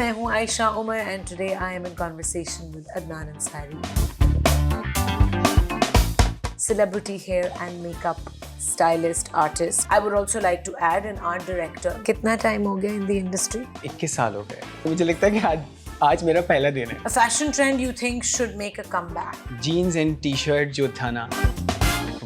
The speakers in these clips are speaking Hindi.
मैं हूँ Ayesha Umar and today I am in conversation with Adnan Ansari. Celebrity hair and makeup stylist, artist. I would also like to add an art director. कितना time हो गया in the industry? 21 साल हो गए। मुझे लगता है कि आज मेरा पहला दिन है। A fashion trend you think should make a comeback? Jeans and T shirt जो था ना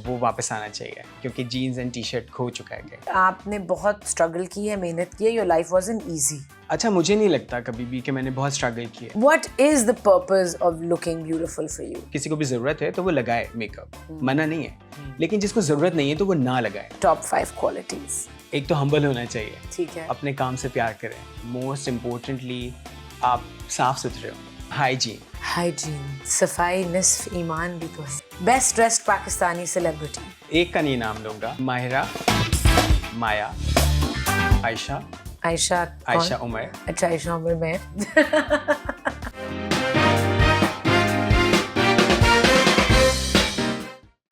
वो वापस आना चाहिए क्योंकि जीन्स एंड टी शर्ट खो चुका है। आपने बहुत स्ट्रगल की है, मेहनत की है, योर लाइफ वाज़न्ट ईजी। अच्छा, मुझे नहीं लगता कभी भी कि मैंने बहुत स्ट्रगल किया है। What is the purpose of looking beautiful for you? किसी को भी जरूरत है तो वो लगाए मेकअप, मना नहीं है, लेकिन जिसको जरूरत नहीं है तो वो ना लगाए। Top 5 qualities. एक तो हम्बल होना चाहिए, ठीक है। अपने काम से प्यार करें। मोस्ट इम्पोर्टेंटली आप साफ सुथरे हो। हाइजीन, सफाई निस्फ ईमान भी तो है। Best dressed Pakistani celebrity. एक का नहीं नाम लूंगा, माहिरा, माया, आयशा उमर। अच्छा, आयशा उमर मैं।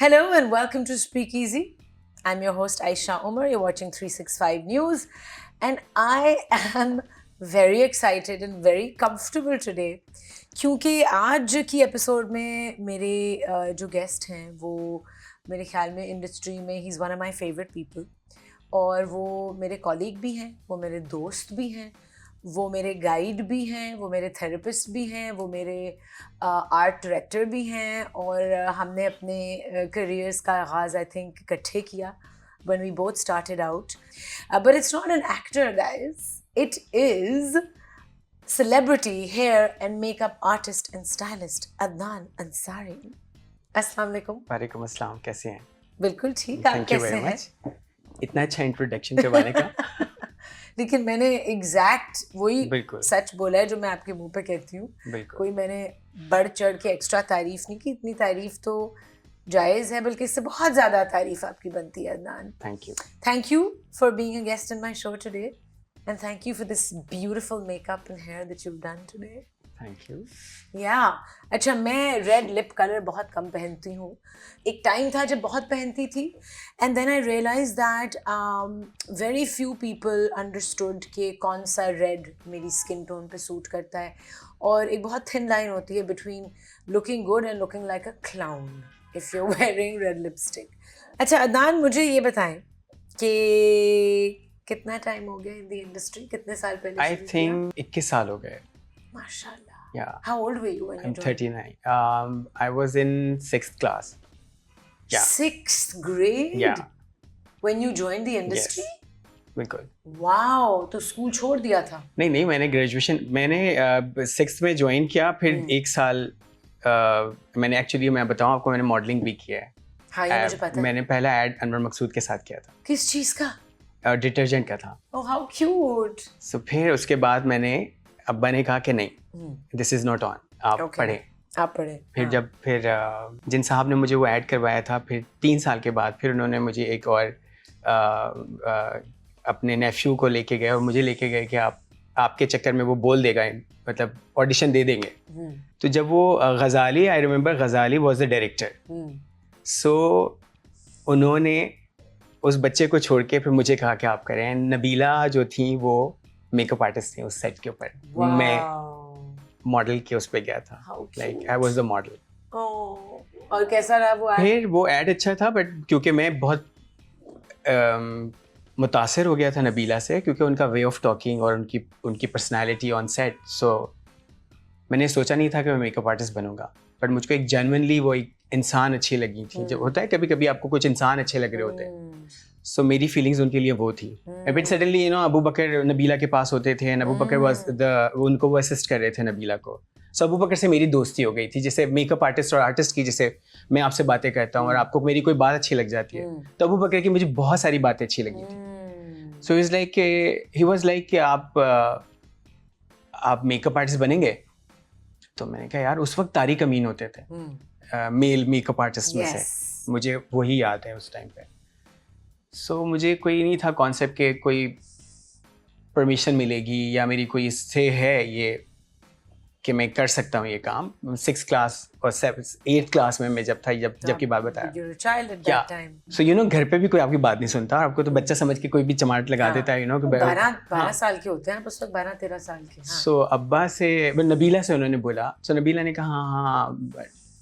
Hello and welcome to Speak Easy. I'm your host Aisha Umar. You're watching 365 News and I am very excited and very comfortable today क्योंकि आज की एपिसोड में मेरे जो गेस्ट हैं वो मेरे ख्याल में इंडस्ट्री में he is one of my favourite people और वो मेरे कॉलीग भी हैं, वो मेरे दोस्त भी हैं, वो मेरे गाइड भी हैं, वो मेरे थेरेपिस्ट भी हैं, वो मेरे आर्ट डायरेक्टर भी हैं और हमने अपने करियर्स का आगाज़ आई थिंक इकट्ठे किया when we both started out. But it's not an actor, guys. It is celebrity hair and makeup artist and stylist Adnan Ansari. अस्सलाम वालेकुम। वालेकुम अस्सलाम, कैसे हैं? बिल्कुल ठीक, आप कैसे हैं? इतना अच्छा इंट्रोडक्शन करवाने का। लेकिन मैंने एग्जैक्ट वही सच बोला है जो मैं आपके मुंह पे कहती हूँ। कोई मैंने बढ़ चढ़ के एक्स्ट्रा तारीफ नहीं की, इतनी तारीफ तो जायज़ है, बल्कि इससे बहुत ज़्यादा तारीफ आपकी बनती है Adnan. Thank you for being a guest in my show today and thank you for this beautiful makeup and hair that you've done today. Thank you. Yeah. अच्छा, मैं रेड लिप कलर बहुत कम पहनती हूँ। एक टाइम था जब बहुत पहनती थी and then I realized that very few people understood कि कौन सा रेड मेरी स्किन टोन पे सूट करता है और एक बहुत थिन लाइन होती है between looking good and looking like a clown if you're wearing red lipstick. अच्छा अदनान, मुझे ये बताएं कि कितना टाइम हो गया इन दी इंडस्ट्री, कितने साल पहले? I think 21 साल हो गए। माशाल्लाह। Yeah. How old were you when you joined? I'm 39. I was in 6th class. Yeah. 6th grade? Yeah. When you joined the industry? Yes. बिल्कुल। Wow, तो स्कूल छोड़ दिया था? नहीं, मैंने ग्रेजुएशन 6th में ज्वाइन किया, फिर एक साल मैंने एक्चुअली, मैं बताऊं आपको, मैंने मॉडलिंग भी किया है। हाँ, ये मुझे पता है। मैंने पहला एड अनवर मकसूद के साथ किया था। किस चीज का? डिटर्जेंट का था। Oh, how cute. So फिर उसके बाद मैंने अब्बा ने कहा कि नहीं, दिस इज नॉट ऑन, आप पढ़ें। फिर जिन साहब ने मुझे वो ऐड करवाया था, फिर 3 साल के बाद फिर उन्होंने मुझे एक और अपने नेफ्यू को लेके गए और मुझे लेके गए कि आपके चक्कर में वो बोल देगा, मतलब ऑडिशन दे देंगे। तो जब वो Ghazali, I remember Ghazali was the director, so उन्होंने उस बच्चे को छोड़ के फिर मुझे कहा कि आप करें। नबीला जो थी वो मेकअप आर्टिस्ट थी उस सेट के ऊपर। मैं मॉडल के उस पे गया था, like I was the model. और कैसा रहा वो ऐड? फिर वो ऐड अच्छा था, बट क्योंकि मैं बहुत मुतासिर हो गया था नबीला से, क्योंकि उनका वे ऑफ टॉकिंग और उनकी पर्सनालिटी ऑन सेट, सो मैंने सोचा नहीं था कि मैं मेकअप आर्टिस्ट बनूंगा, बट मुझको एक जेन्युइनली वो एक इंसान अच्छी लगी थी। जब होता है कभी कभी आपको कुछ इंसान अच्छे लग रहे होते हैं, सो मेरी फीलिंग्स उनके लिए वो थी। बट सडनली अबू बकर नबीला के पास होते थे, अबू बकर उनको वो असिस्ट कर रहे थे नबीला को। सो अबू बकर से मेरी दोस्ती हो गई थी, जैसे मेकअप आर्टिस्ट और आर्टिस्ट की, जैसे मैं आपसे बातें करता हूँ और आपको मेरी कोई बात अच्छी लग जाती है, तो अबू बकर की मुझे बहुत सारी बातें अच्छी लगी थी। So is like he was like कि आप मेकअप आर्टिस्ट बनेंगे। तो मैंने कहा यार, उस वक्त तारिक अमीन होते थे मेल मेकअप आर्टिस्ट में से, मुझे वही याद है उस टाइम पे। सो मुझे कोई नहीं था कॉन्सेप्ट के कोई परमिशन मिलेगी या मेरी कोई इससे है ये कि मैं कर सकता हूँ ये काम 6 क्लास और 8th क्लास में मैं जब था जब की बात बताया You're a child at क्या that time. So you know घर पे भी कोई आपकी बात नहीं सुनता और आपको तो बच्चा समझ के कोई भी चमाट लगा देता है यू नो कि 12 साल के होते हैं आप उस वक्त 12-13 साल के. हाँ. सो अब्बा से नबीला से उन्होंने बोला सो नबीला ने कहा हाँ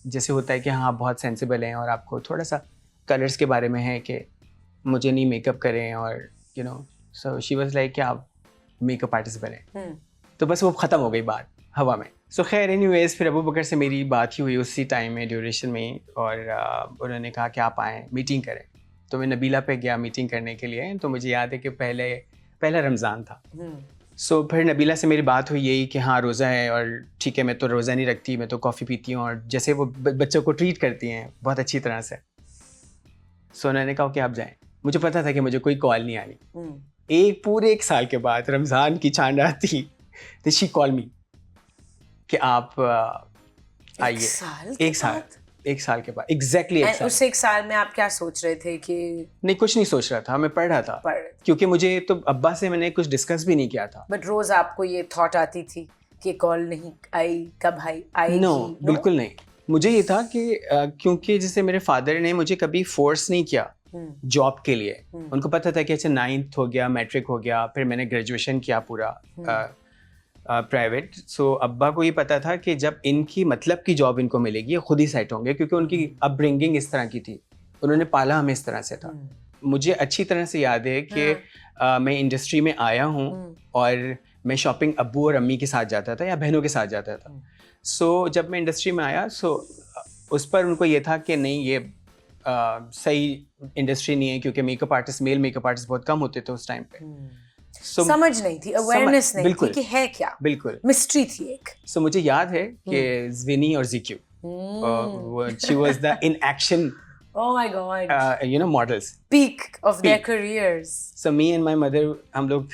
जैसे होता है कि हाँ बहुत सेंसिबल हैं और आपको थोड़ा सा कलर्स के बारे में है कि मुझे नहीं मेकअप करें और you know so she was like कि आप मेकअप आर्टिस्ट बने तो बस वो ख़त्म हो गई बात हवा में. सो खैर एनीवेज फिर अबू बकर से मेरी बात ही हुई उसी टाइम में ड्यूरेशन में और उन्होंने कहा कि आप आएँ मीटिंग करें. तो मैं नबीला पे गया मीटिंग करने के लिए. तो मुझे याद है कि पहला रमज़ान था. सो फिर नबीला से मेरी बात हुई यही कि हाँ रोज़ा है और ठीक है मैं तो रोज़ा नहीं रखती मैं तो कॉफ़ी पीती हूँ और जैसे वो बच्चों को ट्रीट करती हैं बहुत अच्छी तरह से. सो उन्होंने कहा कि आप जाएँ. मुझे पता था कि मुझे कोई कॉल नहीं आनी. पूरे 1 साल के बाद रमज़ान की चांद रात थी तो शी कॉल मी कि आप आइए. 1 साल के बाद एग्जैक्टली 1 साल. उस 1 साल में आप क्या सोच रहे थे कि नहीं कुछ नहीं सोच रहा था मैं पढ़ रहा था क्योंकि मुझे तो अब्बा से मैंने कुछ डिस्कस भी नहीं किया था. बट रोज आपको ये थॉट आती थी कि कॉल नहीं आई कब आएगी? नो बिल्कुल नहीं. मुझे ये था कि क्योंकि जैसे मेरे फादर ने मुझे कभी फोर्स नहीं किया जॉब के लिए. उनको पता था कि अच्छा 9th हो गया मैट्रिक हो गया फिर मैंने ग्रेजुएशन किया पूरा प्राइवेट. सो अब्बा को ये पता था कि जब इनकी मतलब की जॉब इनको मिलेगी ये खुद ही सेट होंगे क्योंकि उनकी अपब्रिंगिंग इस तरह की थी. उन्होंने पाला हमें इस तरह से था. मुझे अच्छी तरह से याद है कि मैं इंडस्ट्री में आया हूँ और मैं शॉपिंग अब्बू और अम्मी के साथ जाता था या बहनों के साथ जाता था. सो जब मैं इंडस्ट्री में आया सो उस पर उनको ये था कि नहीं ये सही इंडस्ट्री नहीं है क्योंकि makeup artist male makeup artist बहुत कम होते थे उस टाइम पे. समझ नहीं थी अवेयरनेस नहीं थी कि है क्या. बिल्कुल मिस्ट्री थी एक. सो मुझे याद है कि ज़्विनी और ज़ीक्यू she was the in action oh my god you know models peak of their careers. so me and my mother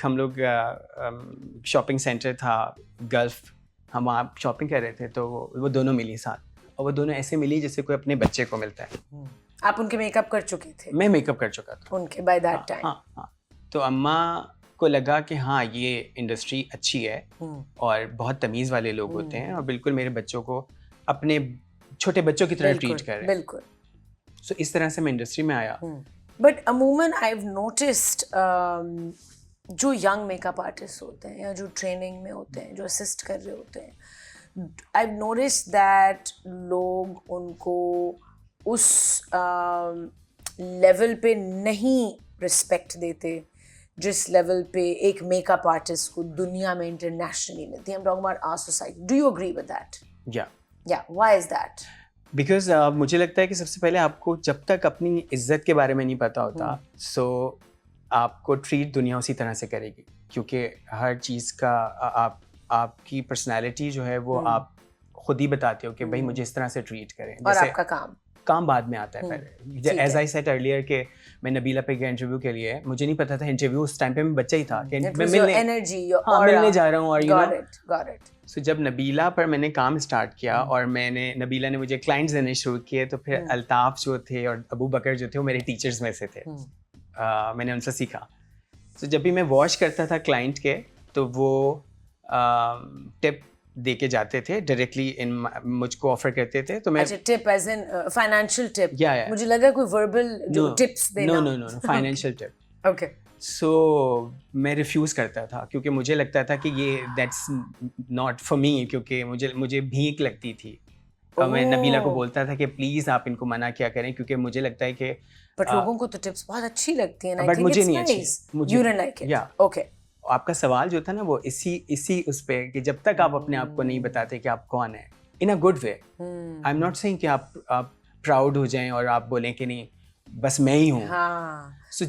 हम लोग शॉपिंग सेंटर था गल्फ हम वहाँ शॉपिंग कर रहे थे तो वो दोनों मिली साथ और वो दोनों ऐसे मिली जैसे कोई अपने बच्चे को मिलता है. आप उनके मेकअप कर चुके थे? मैं मेकअप कर चुका था उनके बाय दैट टाइम. हाँ. तो अम्मा को लगा कि हाँ ये इंडस्ट्री अच्छी है और बहुत तमीज़ वाले लोग होते हैं और बिल्कुल मेरे बच्चों को अपने छोटे बच्चों की तरह ट्रीट कर रहे हैं. बिल्कुल. सो इस तरह से मैं इंडस्ट्री में आया. बट अमूमन आई हैव नोटिस्ड जो यंग मेकअप आर्टिस्ट होते हैं या जो ट्रेनिंग में होते हैं जो असिस्ट कर रहे होते हैं आई हैव नोटिस्ड दैट लोग उनको उस लेवल पे नहीं रिस्पेक्ट देते जिस लेवल पे एक मेकअप आर्टिस्ट को दुनिया में इंटरनेशनली मिलती है. I'm talking about our society. Do you agree with that? Yeah. Why is that? Because मुझे लगता है कि सबसे पहले आपको जब तक अपनी इज्जत के बारे में नहीं पता होता सो आपको ट्रीट दुनिया उसी तरह से करेगी क्योंकि हर चीज़ का आपकी पर्सनैलिटी जो है वो आप खुद ही बताते हो कि भाई मुझे इस तरह से ट्रीट करें. और आपका काम बाद में आता है पहले. एज आई सेड अर्लियर कि मैं नबीला पे गया इंटरव्यू के लिए मुझे नहीं पता था इंटरव्यू उस टाइम पे मैं बच्चा ही था कि मैं मिलने जा रहा हूँ और यू नो. सो जब नबीला पर मैंने काम स्टार्ट किया और नबीला ने मुझे क्लाइंट्स देने शुरू किए तो फिर अल्ताफ जो थे और अबू बकर जो थे वो मेरे टीचर्स में से थे. मैंने उनसे सीखा. तो जब भी मैं वॉश करता था क्लाइंट के तो वो टिप दे के जाते थे डायरेक्टली मुझको ऑफर करते थे. तो मैं tip as in financial tip. मुझे लगा कोई वर्बल जो टिप्स देना. No financial tip. Okay. So मैं रिफ्यूज़ करता था क्योंकि मुझे लगता था कि ये दैट्स नॉट फॉर मी क्योंकि मुझे भीख लगती थी. और मैं नबीला को बोलता था कि प्लीज़ आप इनको मना क्या करें क्योंकि मुझे लगता है कि बट लोगों को तो टिप्स बहुत अच्छी लगती हैं. बट मुझे नहीं अच्छी. You didn't like it. Okay. आपका सवाल जो था ना वो इसी उस पे कि जब तक आप अपने आप को नहीं बताते कि आप कौन है in a good way. I am not saying कि आप प्राउड हो जाएं और आप बोलें कि नहीं बस मैं ही हूँ.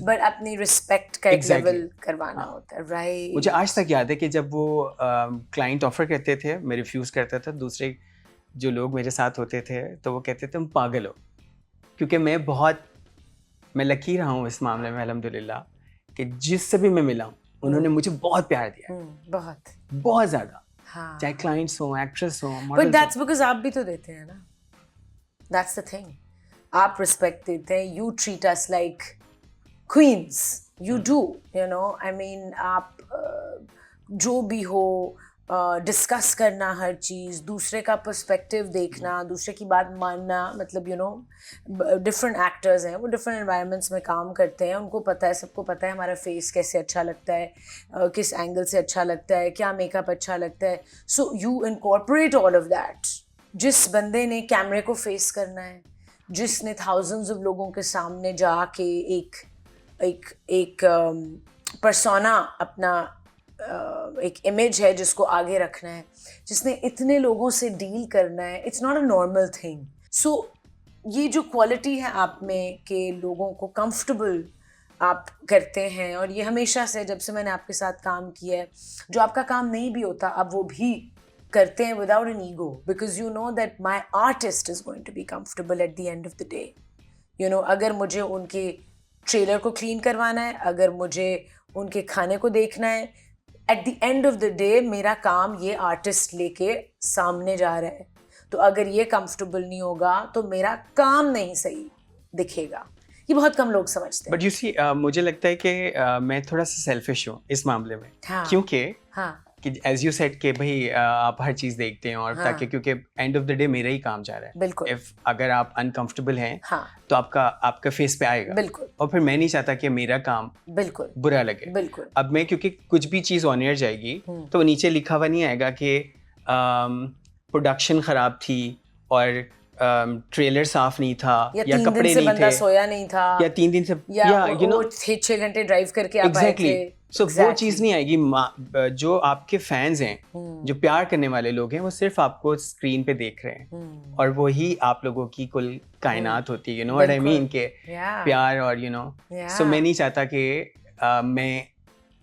बट अपनी रिस्पेक्ट का एक लेवल करवाना होता है. राइट. मुझे आज तक याद है कि जब वो क्लाइंट ऑफर करते थे मैं रिफ्यूज़ करता था. दूसरे जो लोग मेरे साथ होते थे तो वो कहते थे तुम पागल हो क्योंकि मैं लकी रहा हूँ इस मामले में अल्हम्दुलिल्लाह कि जिससे भी मैं मिला हूँ उन्होंने मुझे बहुत प्यार दिया. बहुत ज़्यादा. चाहे क्लाइंट्स हो एक्ट्रेस हो. बट दैट्स बिकॉज आप भी तो देते हैं ना. That's the thing. आप रिस्पेक्ट देते हैं. You treat us like queens. You do you know I mean आप जो भी हो डिस्कस करना हर चीज़, दूसरे का पर्सपेक्टिव देखना, दूसरे की बात मानना, मतलब डिफरेंट एक्टर्स हैं, वो डिफरेंट एनवायरनमेंट्स में काम करते हैं, उनको पता है, सबको पता है हमारा फेस कैसे अच्छा लगता है, किस एंगल से अच्छा लगता है, क्या मेकअप अच्छा लगता है. So you incorporate all of that. जिस बंदे ने कैमरे को फेस करना है, जिसने थाउजेंड्स ऑफ लोगों के सामने जाके एक पर्सोना अपना एक इमेज है जिसको आगे रखना है, जिसने इतने लोगों से डील करना है, it's not a normal thing. So ये जो क्वालिटी है आप में कि लोगों को कंफर्टेबल आप करते हैं, और ये हमेशा से जब से मैंने आपके साथ काम किया है, जो आपका काम नहीं भी होता आप वो भी करते हैं without an ego, because you know that my artist is going to be comfortable at the end of the day. अगर मुझे उनके ट्रेलर को क्लीन करवाना है, अगर मुझे उनके खाने को देखना है, eight the end of the day मेरा काम ये आर्टिस्ट लेके सामने जा रहा है. तो अगर ये कंफर्टेबल नहीं होगा तो मेरा काम नहीं सही दिखेगा. ये बहुत कम लोग समझते हैं. बट यू सी मुझे लगता है कि मैं थोड़ा सा सेल्फिश हूँ इस मामले में. हाँ. क्योंकि हाँ. कि एज यू सेड कि भाई आप हर चीज़ देखते हैं, और हाँ. ताकि क्योंकि एंड ऑफ द डे मेरा ही काम जा रहा है. बिल्कुल. इफ अगर आप अनकंफर्टेबल हैं हाँ. तो आपका फेस पे आएगा. बिल्कुल. और फिर मैं नहीं चाहता कि मेरा काम बिल्कुल बुरा लगे. बिल्कुल. अब मैं क्योंकि कुछ भी चीज़ ऑन एयर जाएगी तो नीचे लिखा हुआ नहीं आएगा कि प्रोडक्शन ख़राब थी, और ट्रेलर साफ नहीं था, या कपड़े नहीं थे, सोया नहीं था, या 3 दिन से, या 6 घंटे ड्राइव करके आप आए थे. सो वो चीज़ नहीं आएगी. जो आपके फैंस हैं, जो प्यार करने वाले लोग हैं, वो सिर्फ आपको स्क्रीन पे देख रहे हैं, और वही आप लोगों की कुल कायनात होती है. You know what I mean के प्यार, और सो मैं नहीं चाहता कि मैं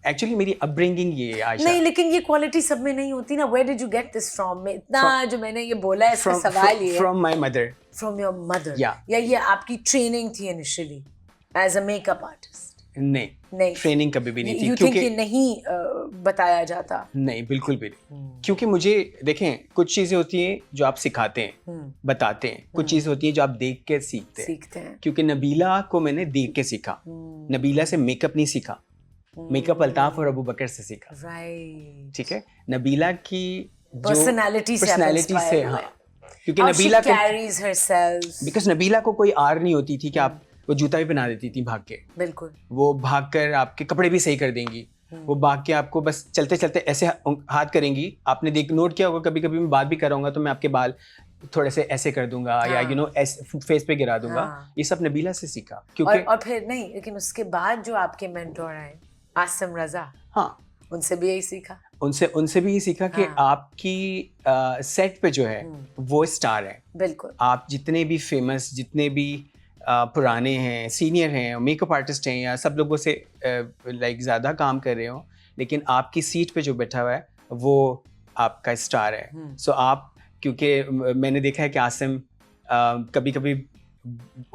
एक्चुअली मेरी अपब्रिंगिंग ये आशा नहीं, लेकिन ये क्वालिटी सब में नहीं होती ना. Where did you get this from? में इतना जो मैंने ये बोला है, इसका सवाल ये from my mother. From your mother? या ये आपकी ट्रेनिंग थी initially as a makeup artist? नहीं, ट्रेनिंग कभी भी नहीं थी. क्योंकि नहीं बताया जाता? नहीं, बिल्कुल भी नहीं. क्योंकि मुझे देखें, कुछ चीजें होती हैं जो आप सिखाते हैं, बताते हैं, कुछ चीजें होती हैं जो आप देख के सीखते हैं. क्योंकि नबीला को मैंने देख के सीखा. नबीला से मेकअप नहीं सीखा, मेकअप अल्ताफ और अबू बकर से सीखा. राइट. ठीक है. नबीला की पर्सनालिटी से, हाँ, क्योंकि Nabila carries herself. Because Nabila को कोई आर नहीं होती थी कि आप वो जूता भी पहना देती थी भाग के. बिल्कुल. वो भाग कर आपके कपड़े भी सही कर देंगी. वो भाग के आपको बस चलते चलते ऐसे हाथ करेंगी. आपने नोट किया होगा, कभी कभी मैं बात भी कर रहा हूँ तो मैं आपके बाल थोड़े से ऐसे कर दूंगा, या ऐसे फेस पे गिरा दूंगा. ये सब नबीला से सीखा. क्योंकि और फिर नहीं, लेकिन उसके बाद जो आपके मेंटोर आए, आसिम रजा, हाँ, उनसे भी यही सीखा. उनसे भी ये सीखा कि आपकी सेट पे जो है वो स्टार है. बिल्कुल. आप जितने भी फेमस, जितने भी पुराने हैं, सीनियर हैं, मेकअप आर्टिस्ट हैं, या सब लोगों से लाइक ज़्यादा काम कर रहे हो, लेकिन आपकी सीट पे जो बैठा हुआ है वो आपका स्टार है. सो आप, क्योंकि मैंने देखा है कि आसिम कभी कभी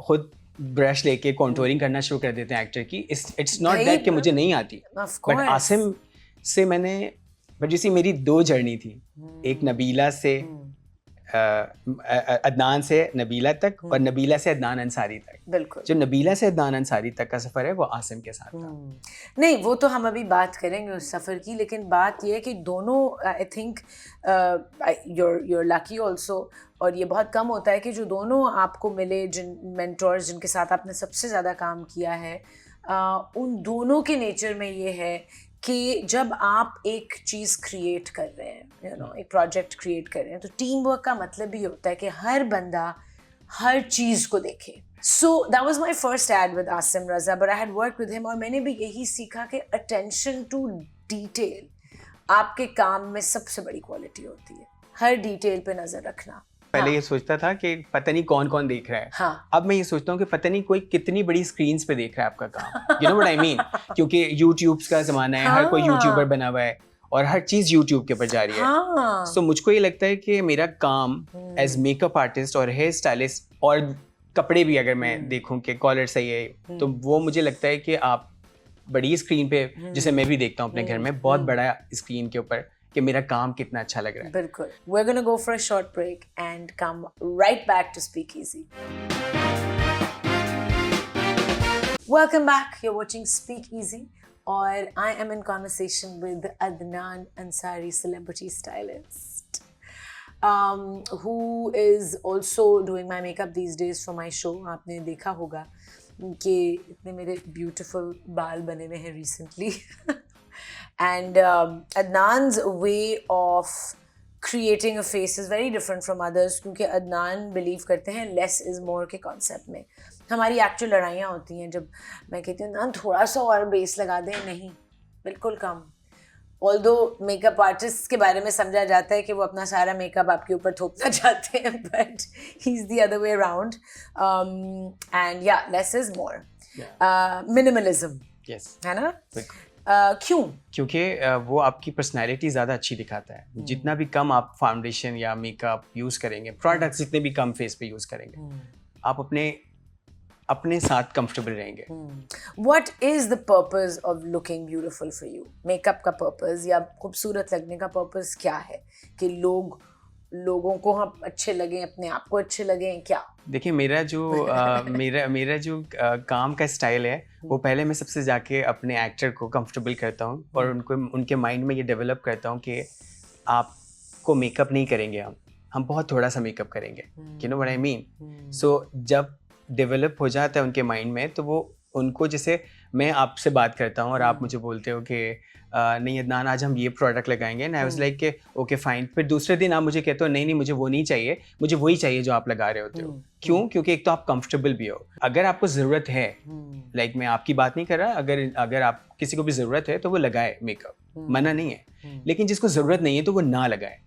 खुद ब्रश लेके कॉन्टोरिंग करना शुरू कर देते हैं एक्टर की. इट्स नॉट दैट कि मुझे नहीं आती, बट आसिम से मैंने, बट जैसे मेरी 2 जर्नी थी. एक नबीला से अदनान से नबीला तक, और नबीला से अदनान अंसारी तक. बिल्कुल. जो नबीला से अदनान अंसारी तक का सफ़र है वो आसिम के साथ था. नहीं, वो तो हम अभी बात करेंगे उस सफ़र की, लेकिन बात ये है कि दोनों, I think you're lucky also, और ये बहुत कम होता है कि जो दोनों आपको मिले, जिन मेंटोर्स जिनके साथ आपने सबसे ज़्यादा काम किया है, उन दोनों के नेचर में ये है कि जब आप एक चीज़ क्रिएट कर रहे हैं, एक प्रोजेक्ट क्रिएट कर रहे हैं, तो टीम वर्क का मतलब भी होता है कि हर बंदा हर चीज़ को देखे. So that was my first aid with Asim Raza, but I had work with him, और मैंने भी यही सीखा कि अटेंशन टू डिटेल आपके काम में सबसे बड़ी क्वालिटी होती है. हर डिटेल पे नज़र रखना. पहले ये सोचता था कि पता नहीं कौन कौन देख रहा है. हाँ. अब मैं ये सोचता हूँ कि पता नहीं कोई कितनी बड़ी स्क्रीन्स पे देख रहा है आपका काम. You know what I mean? क्योंकि यूट्यूब का ज़माना है. हर कोई यूट्यूबर बना हुआ है, और हर चीज़ यूट्यूब के ऊपर जा रही है. सो मुझको ये लगता है कि मेरा काम एज मेकअप आर्टिस्ट और हेयर स्टाइलिस्ट, और कपड़े भी अगर मैं देखूँ कि कॉलर सही है, तो वो मुझे लगता है कि आप बड़ी स्क्रीन पे, जैसे मैं भी देखता हूँ अपने घर में, बहुत बड़ा स्क्रीन के ऊपर, कि मेरा काम कितना अच्छा लग रहा है. बिल्कुल. We're gonna go for a short break and come right back to Speakeasy. Welcome back. You're watching Speakeasy और I am in conversation with Adnan Ansari, celebrity stylist, who is also doing my makeup these days for my show. आपने देखा होगा कि इतने मेरे beautiful बाल बने हुए हैं recently. And Adnan's way of creating a face is very different from others, क्योंकि अदनान believe करते हैं less is more के concept में. हमारी actual लड़ाइयाँ होती हैं जब मैं कहती हूँ अदनान थोड़ा सा और बेस लगा दें, नहीं, बिल्कुल कम. Although मेकअप आर्टिस्ट के बारे में समझा जाता है कि वो अपना सारा मेकअप आपके ऊपर थोपना चाहते हैं, but he's the other way around. And yeah, less is more. Minimalism. Yes. है ना? बिल्कुल. क्यों? क्योंकि वो आपकी पर्सनैलिटी ज़्यादा अच्छी दिखाता है. जितना भी कम आप फाउंडेशन या मेकअप यूज़ करेंगे, प्रोडक्ट्स जितने भी कम फेस पे यूज़ करेंगे, आप अपने साथ कंफर्टेबल रहेंगे. What is the purpose of looking beautiful for you? Makeup का पर्पस या खूबसूरत लगने का पर्पस क्या है कि लोगों को हम अच्छे लगें, अपने आप को अच्छे लगें, क्या? देखिए मेरा जो काम का स्टाइल है, वो पहले मैं सबसे जाके अपने एक्टर को कंफर्टेबल करता हूँ और उनके माइंड में ये डेवलप करता हूँ कि आपको मेकअप नहीं करेंगे, हम बहुत थोड़ा सा मेकअप करेंगे. You know what I mean. So जब डेवलप हो जाता है उनके माइंड में, तो वो उनको, जैसे मैं आपसे बात करता हूँ और आप मुझे बोलते हो कि नहीं अदनान आज हम ये प्रोडक्ट लगाएंगे, एंड आई वाज लाइक के ओके फाइन. फिर दूसरे दिन आप मुझे कहते हो नहीं मुझे वो नहीं चाहिए, मुझे वही चाहिए जो आप लगा रहे होते हो. क्यों? क्योंकि एक तो आप कंफर्टेबल भी हो. अगर आपको ज़रूरत है, लाइक मैं आपकी बात नहीं कर रहा, अगर आप किसी को भी ज़रूरत है तो वो लगाए मेकअप, मना नहीं है. लेकिन जिसको ज़रूरत नहीं है तो वो ना लगाए.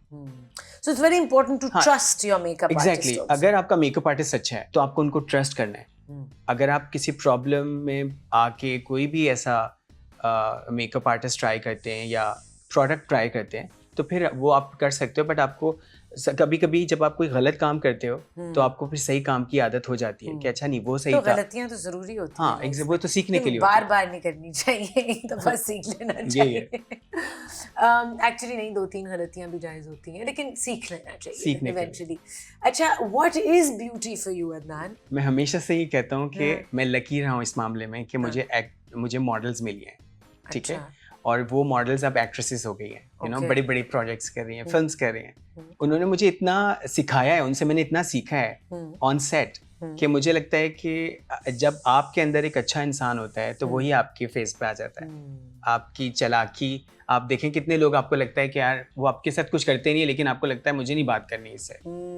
So it's very important to trust your makeup artist. Exactly. अगर आपका मेकअप आर्टिस्ट अच्छा है तो आपको उनको ट्रस्ट करना है. अगर आप किसी प्रॉब्लम में आके कोई भी ऐसा मेकअप आर्टिस्ट ट्राई करते हैं या प्रोडक्ट ट्राई करते हैं, तो फिर वो आप कर सकते हो. बट आपको कभी कभी जब आप कोई गलत काम करते हो तो आपको फिर सही काम की आदत हो जाती है कि अच्छा नहीं वो सही तो था. गलतियां तो जरूरी होती हैं. हाँ, वो तो सीखने के लिए बार बार नहीं करनी चाहिए, एक दफा सीख लेना चाहिए. एक्चुअली नहीं, 2-3 गलतियां भी जायज होती हैं, लेकिन सीख लेना चाहिए इवेंचुअली. अच्छा, what is beauty for you Adnan? मैं हमेशा से ही कहता हूँ कि मैं लकी रहा हूँ इस मामले में कि मुझे मॉडल्स मिली हैं. ठीक है. और वो मॉडल्स अब एक्ट्रेसेस हो गई हैं, यू नो, बड़े बड़े प्रोजेक्ट्स कर रही हैं, फिल्म्स कर रही हैं. उन्होंने मुझे इतना सिखाया है, उनसे मैंने इतना सीखा है ऑन सेट कि मुझे लगता है कि जब आपके अंदर एक अच्छा इंसान होता है तो वही आपके फेस पे आ जाता है. आपकी चालाकी, आप देखें कितने लोग आपको लगता है कि यार वो आपके साथ कुछ करते नहीं है, लेकिन आपको लगता है मुझे नहीं बात करनी इससे,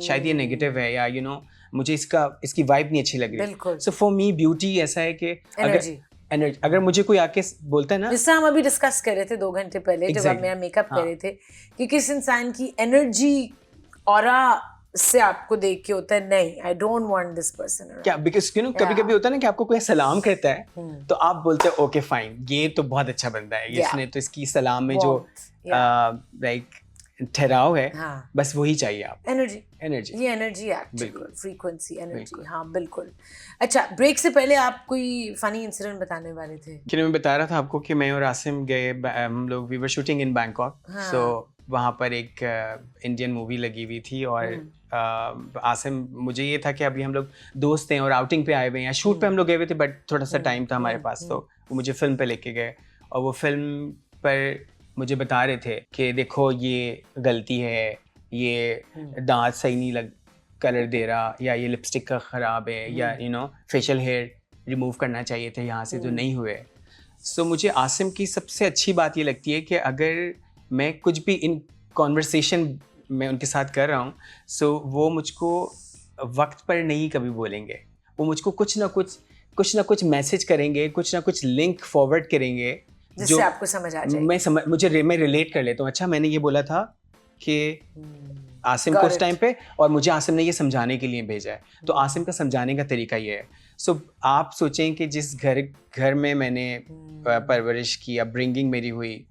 शायद ये नेगेटिव है, या यू नो मुझे इसकी वाइब नहीं अच्छी लग रही. सो फॉर मी ब्यूटी ऐसा है कि एनर्जी, अगर मुझे कोई आके बोलता है ना, जिससे हम अभी डिस्कस कर रहे थे 2 घंटे पहले जब आप मेरा मेकअप कर रहे थे, कि किस इंसान की एनर्जी ऑरा से आपको देख के होता है नहीं, आई डोंट वांट दिस पर्सन. क्या, बिकॉज यू नो कभी-कभी होता है ना कि आपको कोई सलाम करता है तो आप बोलते हो ओके फाइन, ये तो बहुत अच्छा बंदा है, इसने तो इसकी सलाम में जो लाइक ठहराव है, बस वही चाहिए आप. एनर्जी ये एनर्जी एक्चुअली फ्रीक्वेंसी एनर्जी. हाँ बिल्कुल. अच्छा, ब्रेक से पहले आप कोई फनी इंसिडेंट बताने वाले थे कि मैं बता रहा था आपको कि मैं और आसिम गए, हम लोग we were shooting in Bangkok. So वहाँ पर एक इंडियन मूवी लगी हुई थी और आसिम, मुझे ये था कि अभी हम लोग दोस्त हैं और आउटिंग पे आए हुए हैं, शूट पे हम लोग गए हुए थे बट थोड़ा सा टाइम था हमारे पास, तो वो मुझे फिल्म पे लेके गए और वो फिल्म पर मुझे बता रहे थे कि देखो ये गलती है, ये दांत सही नहीं कलर दे रहा, या ये लिपस्टिक का ख़राब है, या you know facial hair remove करना चाहिए थे यहाँ से जो नहीं हुए. सो मुझे आसिम की सबसे अच्छी बात ये लगती है कि अगर मैं कुछ भी इन कॉन्वर्सेशन में उनके साथ कर रहा हूँ, सो वो मुझको वक्त पर नहीं कभी बोलेंगे, वो मुझको कुछ ना कुछ मैसेज करेंगे, कुछ ना कुछ लिंक फॉरवर्ड करेंगे जिससे आपको समझ आ जाए. मैं रिलेट कर लेता हूँ. अच्छा, मैंने ये बोला था कि आसिम को उस टाइम पे, और मुझे आसिम ने ये समझाने के लिए भेजा है, तो आसिम का समझाने का तरीका ये है. सो आप सोचें कि जिस घर में मैंने परवरिश की, अपब्रिंगिंग मेरी हुई,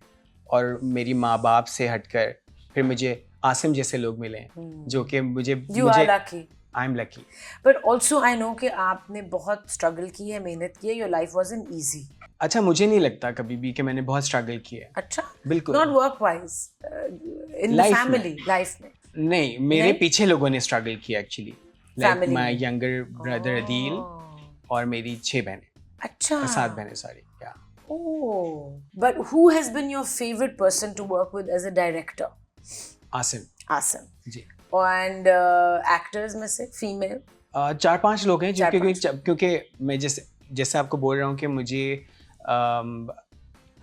और मेरी माँ बाप से हटकर फिर मुझे आसिम जैसे लोग मिले जो कि मुझे I am lucky. But also I know कि आपने बहुत स्ट्रगल की है, मेहनत की है, योर लाइफ वाज़न्ट ईजी. अच्छा, मुझे नहीं लगता कभी भी कि मैंने बहुत स्ट्रगल किया है. अच्छा, बिल्कुल. Not work wise, in family life में नहीं, मेरे पीछे लोगों ने स्ट्रगल किया actually. Like my younger brother Adeel और मेरी 6 बहनें. अच्छा, 7 बहनें, sorry. Oh, but who has been your favorite person to work with as a director? Asim Asim. जी। And actors में से female? 4-5 लोग हैं जो 4-5 क्योंकि मैं जैसे आपको बोल रहा हूँ कि मुझे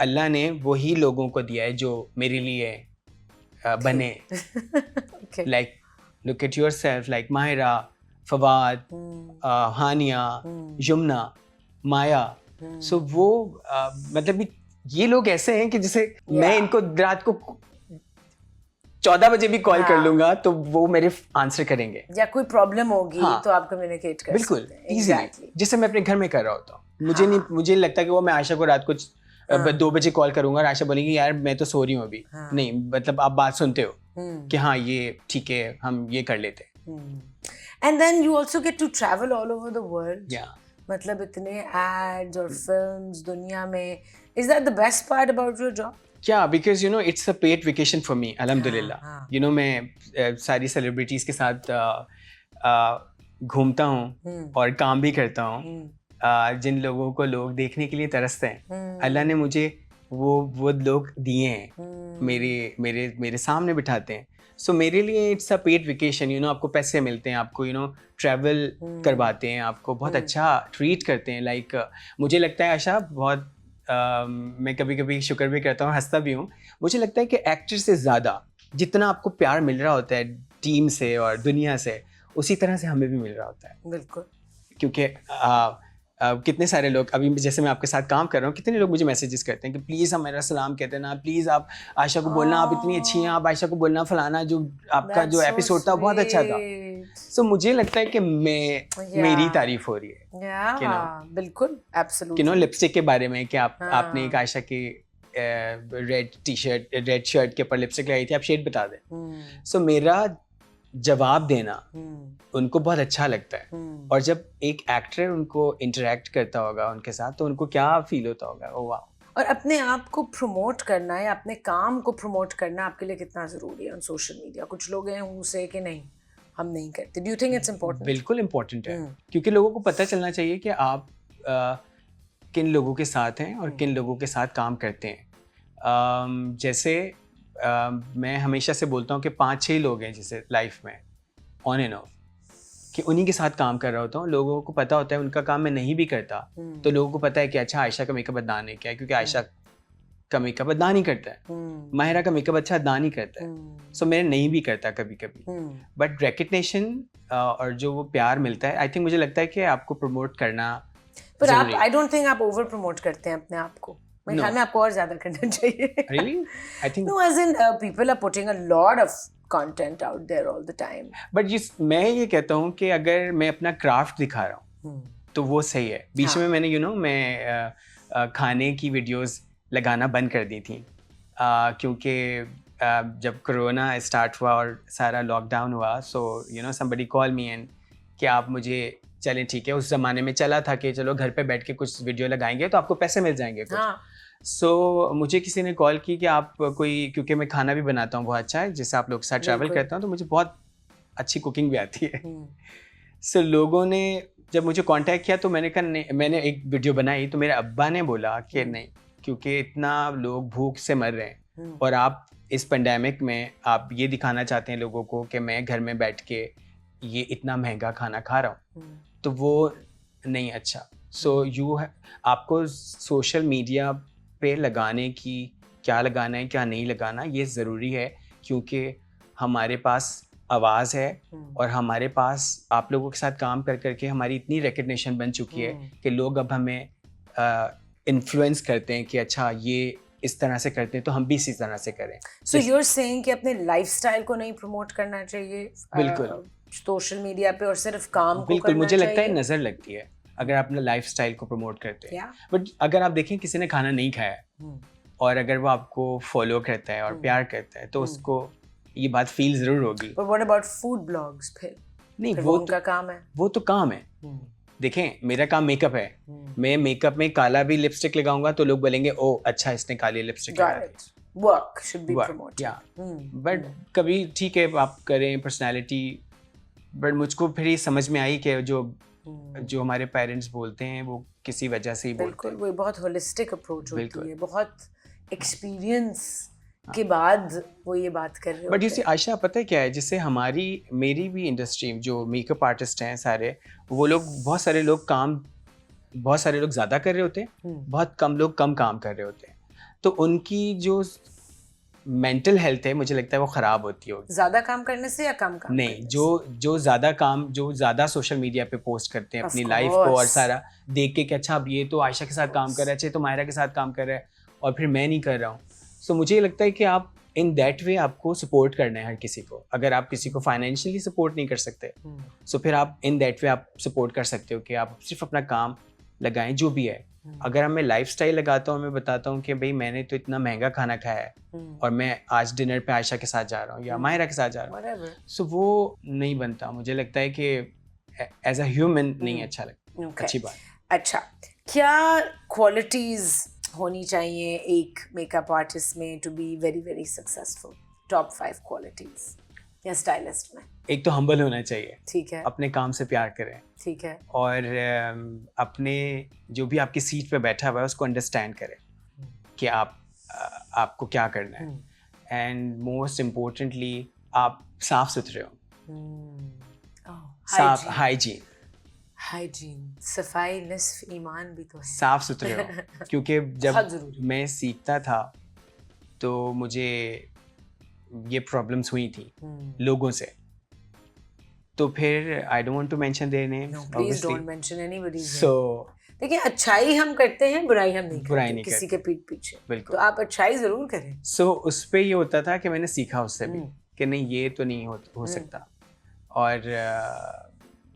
अल्लाह ने वही लोगों को दिया है जो मेरे लिए बने। Okay. Like look at yourself, like Mahira, Fawad, Hania, Yamuna, Maya. So वो मतलब कि ये लोग ऐसे हैं कि जैसे मैं इनको रात को 14 बजे भी कॉल कर लूंगा तो वो मेरे आंसर करेंगे, या कोई प्रॉब्लम होगी हाँ, तो आप कम्युनिकेट कर बिल्कुल सकते हैं। Easily, Exactly. जिससे मैं अपने घर में कर रहा होता हूँ। मुझे लगता है कि वो मैं आयशा को रात को 2 बजे कॉल करूंगा और आयशा बोलेगी यार मैं तो सो रही हूँ अभी। नहीं, मतलब आप बात सुनते हो कि हाँ ये ठीक है, हम ये कर लेते हैं। And then you also get to travel all over the world. Yeah. मतलब इतने ads और films दुनिया में. Is that the best part about your job? Yeah, because you know it's a paid vacation for me, alhamdulillah. You know मैं सारी celebrities के साथ घूमता हूँ और काम भी करता हूँ। जिन लोगों को लोग देखने के लिए तरसते हैं, अल्लाह ने मुझे वो लोग दिए हैं, मेरे सामने बिठाते हैं। सो मेरे लिए it's a paid vacation, you know आपको पैसे मिलते हैं, आपको यू नो ट्रैवल करवाते हैं, आपको बहुत अच्छा ट्रीट करते हैं। लाइक मुझे लगता है आशा बहुत मैं कभी कभी शुक्र भी करता हूँ, हंसता भी हूँ। मुझे लगता है कि एक्टर से ज़्यादा जितना आपको प्यार मिल रहा होता है टीम से और दुनिया से, उसी तरह से हमें भी मिल रहा होता है। बिल्कुल। क्योंकि कितने सारे लोग, अभी जैसे मैं आपके साथ काम कर रहा हूँ, कितने लोग मुझे मैसेजेस करते हैं कि प्लीज़ हमारा सलाम कहते हैं ना, प्लीज़ आप आयशा को बोलना आप इतनी अच्छी हैं, आप आयशा को बोलना फलाना जो आपका जो एपिसोड था बहुत अच्छा था। सो मुझे लगता है कि मेरी तारीफ हो रही है। बिल्कुल, एब्सोल्युटली। कि नो लिपस्टिक के बारे में कि आपने एक आयशा की रेड शर्ट के ऊपर लिपस्टिक लगाई थी, आप शेड बता दें। सो मेरा जवाब देना उनको बहुत अच्छा लगता है। और जब एक एक्टर उनको इंटरेक्ट करता होगा उनके साथ तो उनको क्या फील होता होगा, ओ वाह। और अपने आप को प्रमोट करना या अपने काम को प्रमोट करना आपके लिए कितना ज़रूरी है ऑन सोशल मीडिया? कुछ लोग हैं उनसे कि नहीं हम नहीं करते। Do you think it's important? बिल्कुल इम्पोर्टेंट है, क्योंकि लोगों को पता चलना चाहिए कि आप किन लोगों के साथ हैं और किन लोगों के साथ काम करते हैं। जैसे मैं हमेशा से बोलता हूँ कि 5-6 लोग हैं जैसे लाइफ में ऑन एंड ऑफ, कि उन्हीं के साथ काम कर रहा होता हूँ। लोगों को पता होता है उनका काम मैं नहीं भी करता तो लोगों को पता है कि अच्छा आयशा का मेकअप अदनान है क्या है, क्योंकि आयशा का मेकअप अदनान ही करता है, माहिरा का मेकअप अच्छा अदनान ही करता है। सो मैं नहीं भी करता कभी कभी, बट रिकग्निशन और जो वो प्यार मिलता है, आई थिंक मुझे लगता है कि आपको प्रमोट करना। पर आप, आई डोंट थिंक आप ओवर प्रमोट करते हैं अपने आप को। मेरे ख्याल में आपको और ज्यादा करना चाहिए। Really? I think no, as in people are putting a lot of content out there all the time. But मैं ये कहता हूँ कि अगर मैं अपना क्राफ्ट दिखा रहा हूँ तो वो सही है। बीच में मैंने मैं खाने की वीडियोस लगाना बंद कर दी थी क्योंकि जब कोरोना स्टार्ट हुआ और सारा लॉकडाउन हुआ, सो somebody call me and कि आप मुझे चलें ठीक है, उस ज़माने में चला था कि चलो घर पे बैठ के कुछ वीडियो लगाएंगे तो आपको पैसे मिल जाएंगे कुछ। सो मुझे किसी ने कॉल की कि आप कोई, क्योंकि मैं खाना भी बनाता हूँ बहुत अच्छा है, जिससे आप लोग के साथ ट्रैवल करता हूँ तो मुझे बहुत अच्छी कुकिंग भी आती है। सो लोगों ने जब मुझे कांटेक्ट किया तो मैंने कहा, मैंने एक वीडियो बनाई तो मेरे अब्बा ने बोला कि नहीं, क्योंकि इतना लोग भूख से मर रहे हैं और आप इस पेंडेमिक में आप ये दिखाना चाहते हैं लोगों को कि मैं घर में बैठ के ये इतना महंगा खाना खा रहा हूँ, तो वो नहीं अच्छा। सो आपको सोशल मीडिया पे लगाने की, क्या लगाना है क्या नहीं लगाना, ये ज़रूरी है, क्योंकि हमारे पास आवाज़ है और हमारे पास आप लोगों के साथ काम कर करके हमारी इतनी रिकग्निशन बन चुकी है कि लोग अब हमें इन्फ्लुएंस करते हैं कि अच्छा ये इस तरह से करते हैं तो हम भी इसी तरह से करें। सो यू आर सेइंग कि अपने लाइफस्टाइल को नहीं प्रमोट करना चाहिए बिल्कुल सोशल मीडिया पे और सिर्फ काम को बिल्कुल करना मुझे लगता है चाहिए? नज़र लगती है अगर आप अपना लाइफस्टाइल को प्रमोट करते हैं। बट अगर आप देखें किसी ने खाना नहीं खाया और अगर वो आपको फॉलो करता है और प्यार करता है तो उसको ये बात फील जरूर होगी। But what about food blogs फिर? नहीं, वो उनका काम है। वो तो काम है। देखें मेरा काम मेकअप है, मैं मेकअप में काला भी लिपस्टिक लगाऊंगा तो लोग बोलेंगे ओ अच्छा इसने काली लिपस्टिक लगाई। Work should be promoted. But कभी ठीक है आप करें पर्सनालिटी, बट मुझको फिर ये समझ में आई कि जो जो हमारे पेरेंट्स बोलते हैं वो किसी वजह से ही बोलते बिल्कुल हैं। वो बहुत होलिस्टिक अप्रोच होती बिल्कुल। है, बहुत एक्सपीरियंस के बाद वो ये बात कर रहे बट यू होते सी हैं। आयशा, पता है क्या है, जैसे मेरी भी इंडस्ट्री जो मेकअप आर्टिस्ट हैं सारे, वो लोग बहुत सारे लोग ज़्यादा कर रहे होते हैं, बहुत कम लोग कम काम कर रहे होते हैं। तो उनकी जो मेंटल हेल्थ है मुझे लगता है वो ख़राब होती होगी। ज्यादा काम करने से या कम काम नहीं, करने जो ज़्यादा सोशल मीडिया पे पोस्ट करते हैं Of अपनी लाइफ को, और course. सारा देख के कि अच्छा अब ये तो आयशा के साथ काम कर रहा है, अच्छा तो मायरा के साथ काम कर रहा है और फिर मैं नहीं कर रहा हूँ। सो मुझे ये लगता है कि आप इन दैट वे आपको सपोर्ट करना है हर किसी को। अगर आप किसी को फाइनेंशियली सपोर्ट नहीं कर सकते, सो फिर आप इन दैट वे आप सपोर्ट कर सकते हो कि आप सिर्फ अपना काम लगाएं जो भी है। अगर मैं लाइफस्टाइल लगाता हूँ, मैं बताता हूँ कि भाई मैंने तो इतना महंगा खाना खाया है और मैं आज डिनर पे आयशा के साथ जा रहा हूँ या मायरा के साथ जा रहा हूँ, सो वो नहीं बनता। मुझे लगता है कि एज अ ह्यूमन नहीं अच्छा लगता। Okay. अच्छी बात। अच्छा, क्या क्वालिटीज होनी चाहिए एक मेकअप आर्टिस्ट में to be very very successful? Top 5 qualities या स्टाइलिस्ट में? एक तो हम्बल होना चाहिए, ठीक है, अपने काम से प्यार करें, ठीक है, और अपने जो भी आपकी सीट पे बैठा हुआ है उसको अंडरस्टैंड करें कि आपको क्या करना है, एंड मोस्ट इम्पोर्टेंटली आप साफ सुथरे हो। साफ हाइजीन सफाई निस्फ ईमान भी तो है। साफ सुथरे हो क्योंकि बहुत जब जरूरी। मैं सीखता था तो मुझे ये प्रॉब्लम्स हुई थी लोगों से, तो फिर I don't want to mention their names please don't mention anybody's name. So देखिए, अच्छाई हम करते हैं, बुराई हम नहीं बुराई करते नहीं किसी करते। के पीठ पीछे। बिल्कुल। तो आप अच्छाई जरूर करें। सो उस पे ये होता था कि मैंने सीखा उससे भी कि नहीं ये तो नहीं हो सकता, और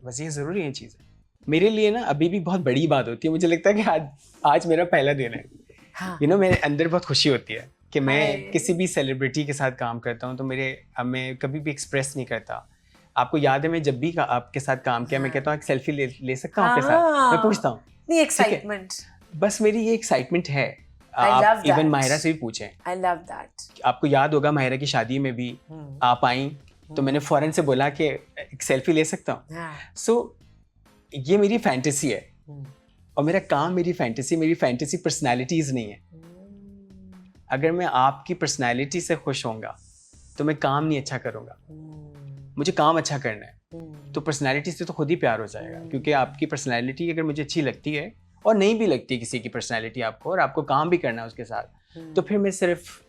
बस ये ज़रूरी है चीज़ें मेरे लिए ना। अभी भी बहुत बड़ी बात होती है, मुझे लगता है कि आज मेरा पहला दिन है। हाँ। यू नो, मेरे अंदर बहुत खुशी होती है कि मैं हाय। किसी भी सेलिब्रिटी के साथ काम करता हूँ तो मैं कभी भी एक्सप्रेस नहीं करता। आपको याद है मैं जब भी आपके साथ काम किया, मैं कहता हूँ एक सेल्फी ले सकता हूँ आपके साथ, मैं पूछता हूँ। इतनी एक्साइटमेंट। बस मेरी ये एक्साइटमेंट है। I love आप इवन that. माहिरा से भी पूछें। I love that. आपको याद होगा माहिरा की शादी में भी आप आई तो मैंने फौरन से बोला कि एक सेल्फी ले सकता हूँ। हाँ। सो ये मेरी फैंटेसी है और मेरा काम मेरी फैंटेसी पर्सनैलिटीज़ नहीं है। अगर मैं आपकी पर्सनैलिटी से खुश होऊंगा तो मैं काम नहीं अच्छा करूँगा। मुझे काम अच्छा करना है तो पर्सनैलिटी से तो खुद ही प्यार हो जाएगा, क्योंकि आपकी पर्सनैलिटी अगर मुझे अच्छी लगती है और नहीं भी लगती किसी की पर्सनैलिटी आपको, और आपको काम भी करना है उसके साथ, तो फिर मैं सिर्फ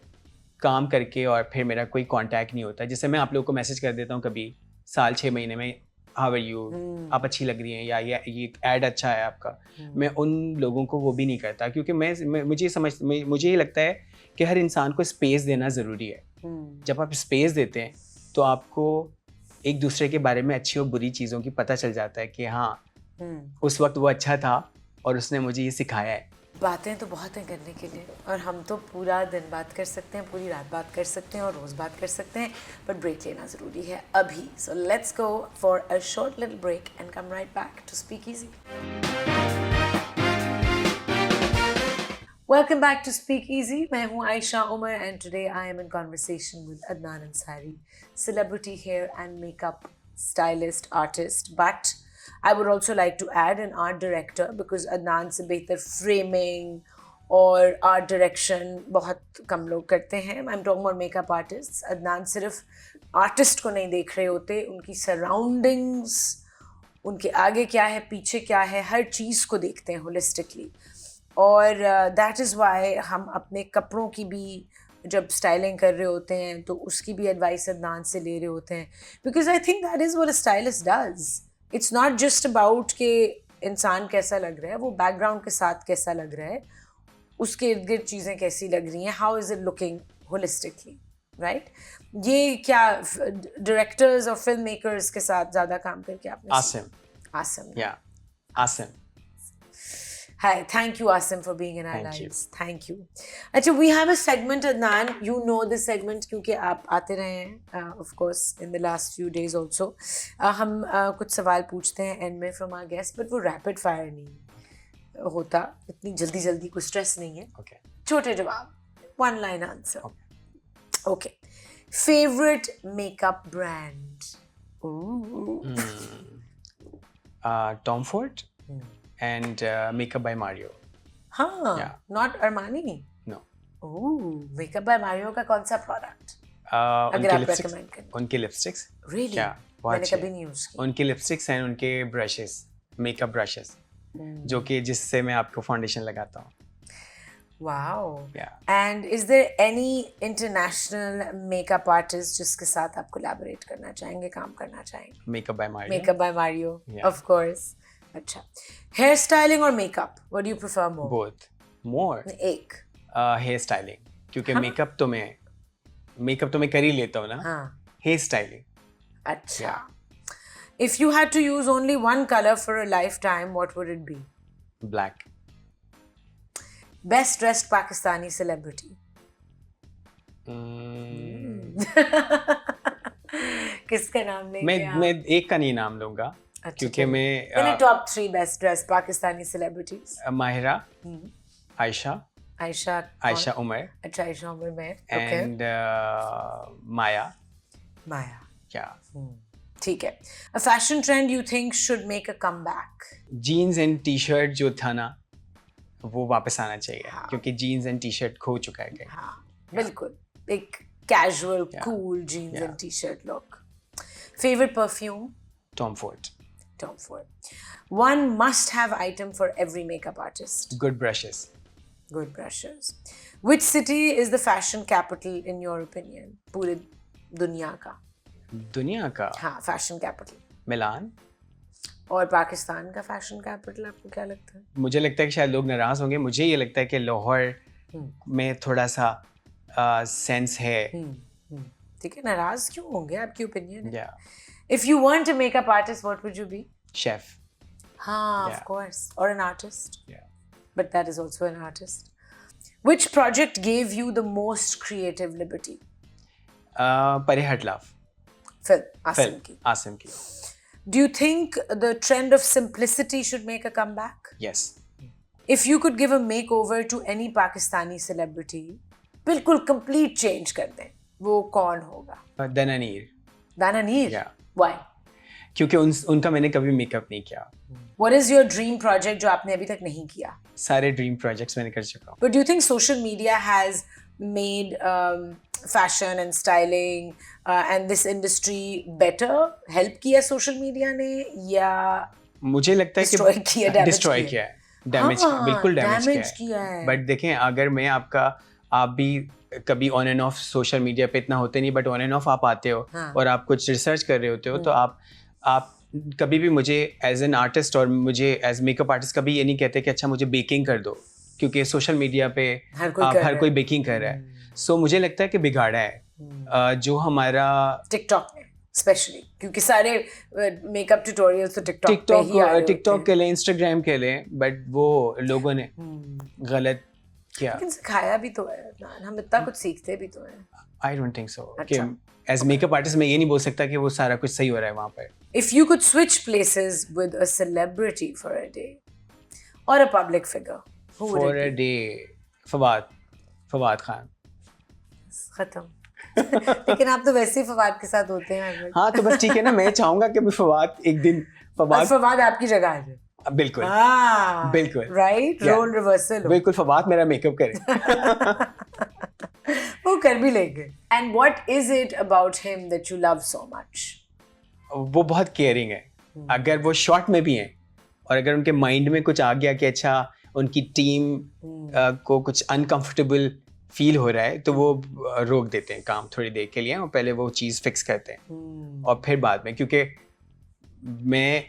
काम करके और फिर मेरा कोई कांटेक्ट नहीं होता। जैसे मैं आप लोगों को मैसेज कर देता हूँ कभी साल 6 महीने में, हाउ आर यू, आप अच्छी लग रही हैं, या ये ऐड अच्छा है आपका, मैं उन लोगों को वो भी नहीं करता, क्योंकि मुझे ये लगता है कि हर इंसान को स्पेस देना ज़रूरी है। जब आप स्पेस देते हैं तो आपको एक दूसरे के बारे में अच्छी और बुरी चीज़ों की पता चल जाता है कि हाँ उस वक्त वो अच्छा था और उसने मुझे ये सिखाया है। बातें तो बहुत हैं करने के लिए, और हम तो पूरा दिन बात कर सकते हैं, पूरी रात बात कर सकते हैं और रोज़ बात कर सकते हैं, बट ब्रेक लेना ज़रूरी है अभी। So let's go for a short little break and come right back to speak easy. Welcome back to Speak Easy. मैं हूँ Ayesha Umar and today I am in conversation with Adnan Ansari, celebrity hair and makeup stylist, artist, but I would also like to add an art director because Adnan से बेहतर framing और art direction बहुत कम लोग करते हैं. I'm talking about makeup artists. Adnan सिर्फ artist को नहीं देख रहे होते, उनकी surroundings, उनके आगे क्या है, पीछे क्या है, हर चीज़ को देखते हैं holistically. और दैट इज़ वाई हम अपने कपड़ों की भी जब स्टाइलिंग कर रहे होते हैं तो उसकी भी एडवाइस अदनान से ले रहे होते हैं, because I think that is what a stylist does. It's not just about कि इंसान कैसा लग रहा है, वो बैकग्राउंड के साथ कैसा लग रहा है, उसके इर्द गिर्द चीज़ें कैसी लग रही हैं, how is it looking holistically, right? ये क्या डायरेक्टर्स और फिल्म मेकर्स के साथ ज़्यादा काम करके आपने Asim. Hi, thank you Asim for being in our lives. Thank you. अच्छा, we have a segment Adnan, you know this segment क्योंकि आप आते रहे हैं of course in the last few days also. हम कुछ सवाल पूछते हैं end में from our guests, but वो rapid fire नहीं होता, इतनी जल्दी कोई stress नहीं है. Okay. छोटे जवाब, one line answer. Okay. Favorite makeup brand? Tom Ford and Makeup by Mario. हाँ, Yeah. not Armani. No. Ooh, Makeup by Mario का कौन सा प्रोडक्ट अगर उनके आप लिपस्टिक्स, recommend करें? उनके लिपस्टिक्स Really? क्या बहुत मैंने अच्छे कभी हैं। नहीं यूज की. उनके लिपस्टिक्स एंड उनके ब्रशेस, मेकअप ब्रशेस, जो कि जिससे मैं आपको फाउंडेशन लगाता हूँ. Wow. Yeah. And is there any international makeup artist जिसके साथ आप collaborate करना चाहेंगे, काम करना चाहेंगे? Makeup by Mario. Makeup by Mario, Yeah. of course. अच्छा. Hair styling or makeup? What do you prefer more? Both. More. एक. हेयर स्टाइलिंग, क्योंकि हाँ? मेकअप तो मैं कर ही लेता हूँ ना. हाँ. Hair styling. अच्छा. If you had to use only one color for a lifetime, what would it be? Black. Best dressed Pakistani celebrity. किसका नाम लेंगे आप? मैं एक का नहीं नाम लूंगा, अच्छा, क्योंकि चलो. मैं चलिए top 3 best dressed Pakistani celebrities. Mahira, Ayesha Ayesha Umar अच्छा, आयशा उमर में. Okay. एंड माया. माया. क्या ठीक है. A fashion trend you think should make a comeback? Jeans and T shirt जो था ना, वो वापस आना चाहिए. हाँ. क्योंकि जीन्स एंड टी शर्ट खो चुका है. हाँ, बिल्कुल. एक casual, Yeah. cool jeans Yeah. and t-shirt look. Favorite perfume? Tom Ford. Tom Ford. One must-have item for every makeup artist. Good brushes. Good brushes. Which city is the fashion capital in your opinion? पूरे दुनिया का. दुनिया का हाँ, fashion capital. मिलान. और पाकिस्तान का fashion capital आपको क्या लगता है? मुझे लगता है कि शायद लोग नाराज होंगे. मुझे ये लगता है कि लाहौर में थोड़ा सा सेंस है. ठीक है, नाराज क्यों होंगे? आपकी ओपिनियन है. Yeah. If you weren't a makeup artist, what would you be? Chef. हाँ, of Yeah. course. Or an artist. Yeah. But that is also an artist. Which project gave you the most creative liberty? Parihat Love. Film, Asim ki. Asim की. Do you think the trend of simplicity should make a comeback? Yes. If you could give a makeover to any Pakistani celebrity, बिल्कुल complete change कर दें, वो कौन होगा? दनानीर. दाना नीर? Yeah. Why? क्योंकि उनका मैंने कभी मेकअप नहीं किया. What is your dream project जो आपने अभी तक नहीं किया? सारे ड्रीम प्रोजेक्ट्स मैंने कर चुका हूँ. But do you think social media has made fashion and styling and this industry better? Help किया social media ने या मुझे लगता है destroy किया, damage डिस्ट्रॉय किया? किया है. डैमेज हाँ, बिल्कुल डैमेज damage किया किया है. है. बट देखें, अगर मैं आप भी कभी on end of social media पे इतना होते नहीं, बट ऑन एंड ऑफ आप आते हो. हाँ. और आप कुछ रिसर्च कर रहे होते हो, तो आप कभी भी मुझे एज एन आर्टिस्ट और मुझे एज मेकअप आर्टिस्ट कभी ये नहीं कहते कि अच्छा मुझे बेकिंग कर दो, क्योंकि सोशल मीडिया पे हर कोई बेकिंग कर रहा है. सो मुझे लगता है कि बिगाड़ा है जो हमारा टिकटॉक में स्पेशली, क्योंकि सारे मेकअप ट्यूटोरियल्स तो टिकटॉक पे ही आ रहे होते टिकटॉक हैं. के लिए, इंस्टाग्राम के लिए, बट वो लोगों ने गलत किया. लेकिन सिखाया भी तो है ना, हम इतना कुछ सीखते भी तो हैं. I don't think so. अच्छा. एज मेकअप आर्टिस्ट मैं ये नहीं बोल सकता कि वो सारा कुछ सही हो रहा है वहाँ पर. If you could switch places with a celebrity for a day or a public figure, who would for it a be? Day Fawad Khan. खत्म. लेकिन आप तो वैसे ही फवाद के साथ होते हैं अगर. हाँ, तो बस ठीक है ना. मैं चाहूंगा कि मैं फवाद एक दिन और फवाद आपकी जगह आ जाए. बिल्कुल हाँ, बिल्कुल. राइट. Yeah. Role reversal. बिल्कुल फवाद मेरा मेकअप करे. वो कर भी लेंगे. And what is it about him that you love so much? वो बहुत केयरिंग है. अगर वो शॉर्ट में भी हैं और अगर उनके माइंड में कुछ आ गया कि अच्छा उनकी टीम को कुछ अनकंफर्टेबल फील हो रहा है, तो वो रोक देते हैं काम थोड़ी देर के लिए और पहले वो चीज़ फिक्स करते हैं और फिर बाद में. क्योंकि मैं